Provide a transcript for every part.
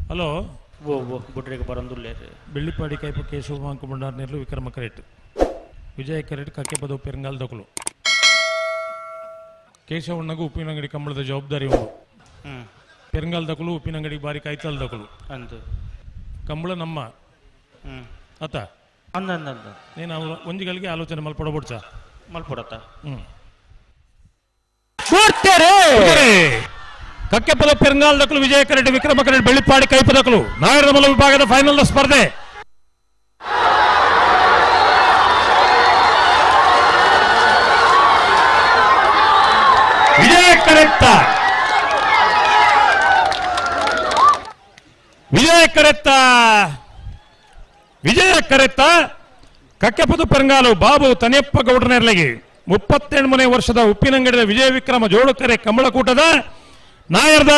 Hello ಓ ಬುಡ್ರಿಗೆ ಬರಂದುಲ್ಲೇ ಬೆಳ್ಳಿಪಾಡಿ ಕೈಪ ಕೇಶವ ಮಾಂಕುಮಂಡಾರ್ ನೆರಳು Vikrama correct ವಿಜಯ correct ಕಕ್ಕೆ ಪದ ಪೆರಂಗಾಲ್ ದೊಕಲು ಕೇಶವಣ್ಣಗೂ ಉಪ್ಪಿನಂಗಡಿ ಕಂಬಳದ ಜವಾಬ್ದಾರಿ ಉಂಟು. ಪೆರಂಗಾಲ್ ದಕಲು ಉಪ್ಪಿನಂಗಡಿ ಬಾರಿ ಕೈತಲ್ ದಕಲು ಅಂದು ಕಂಬಳ ನಮ್ಮ ಅತ್ತ ಅಂದ ನೀನು ಒಂಜಿಗಳಿಗೆ ಆಲೋಚನೆ ಮಲ್ಪಡಬೋಡ್ಸ ಮಲ್ಪಡತ್ತ ಕಕ್ಕೆ ಪದ ಪೆರಂಗಾಲ್ ದಕಲು ವಿಜಯ ಕರೆಟ್ ವಿಕ್ರಮ ಕರೆಟ್ ಬೆಳ್ಳಿಪಾಡಿ ಕೈಪ ದಕಲು ನಾಗರ ಮಲ್ಲ ವಿಭಾಗದ ಫೈನಲ್ ಸ್ಪರ್ಧೆ. ವಿಜಯ ಕರೆತ್ತ ಕಕ್ಕೆಪದು ಪೆರಂಗಾಲು ಬಾಬು ತನಿಯಪ್ಪ ಗೌಡನೆರ್ಲೆಗೆ 38ನೇ ವರ್ಷದ ಉಪ್ಪಿನಂಗಡಿದ ವಿಜಯ ವಿಕ್ರಮ ಜೋಡುಕರೆ ಕಂಬಳಕೂಟದ ನಾಯರದ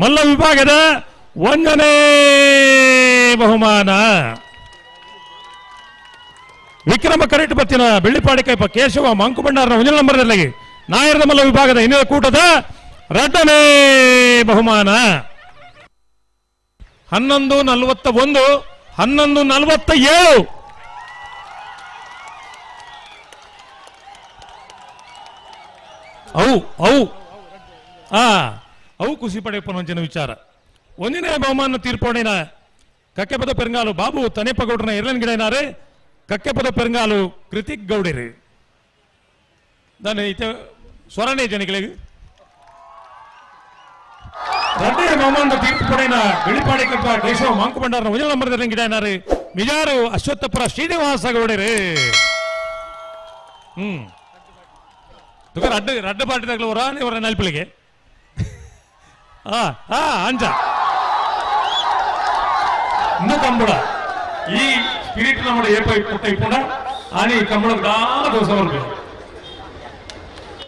ಮಲ್ಲ ವಿಭಾಗದ 1ನೇ ಬಹುಮಾನ. ವಿಕ್ರಮ ಕರೆಟ್ ಬತ್ತಿನ ಬೆಳ್ಳಿಪಾಡಿ ಕೈಪ ಕೇಶವ ಮಾಂಕುಬಂಡಾರನ 1 ನಂಬರ್ನೆರ್ಲೆಗೆ ನಾಯರದ ಮಲ್ಲ ವಿಭಾಗದ ಇನ್ನಿನ ಕೂಟದ 2ನೇ ಬಹುಮಾನ. 11:41 11:47 ಅವು ಖುಷಿ ಪಡೆಯಪ್ಪನ ವಿಚಾರ. 1ನೇ ಬಹುಮಾನ ತೀರ್ಪೋಣಿನ ಕಕ್ಕೆಪದ ಪೆರಂಗಾಲು ಬಾಬು ತನೆಪ್ಪ ಗೌಡ್ರನ ಎರಲನ್ ಗಿಡನಾರೆ ಕಕ್ಕೆಪದ ಪೆರಂಗಾಲು ಕೃತಿಕ್ ಗೌಡರು ದಾನೆ ಸ್ವರಣೆ ಜನಿಗಳಿಗೆ 2ನೇ ಬಹುಮಾನ ತೀರ್ಪುಪಡೆನ ಬೆಳ್ಳಿಪಾಡಿ ಕೈಪ ಕೇಶವ ಮಾಂಕುಬಂಡಾರನ 1 ನಂಬರ್ದಲ್ಲಿ ಗಿಡನಾರೆ ಮಿಜಾರು ಅಶ್ವತ್ಥಪುರ ಶ್ರೀನಿವಾಸ ಗೌಡರು. ರಡ್ಡ ಪಾಟಿದಾಗಲೂ ಇವರ ನೆನಪಿಗೆ ಅಂಜ ಇನ್ನು ಕಂಬಳ ಈ ಸ್ಪಿರಿಟ್ ನಮ್ಮ ಏಪ ಪುಟ್ಟ ಇಪ್ಪುಂಡ ಆನಿ ಕಂಬಳ ದೋಸ ಬರ್ಬೇಕು.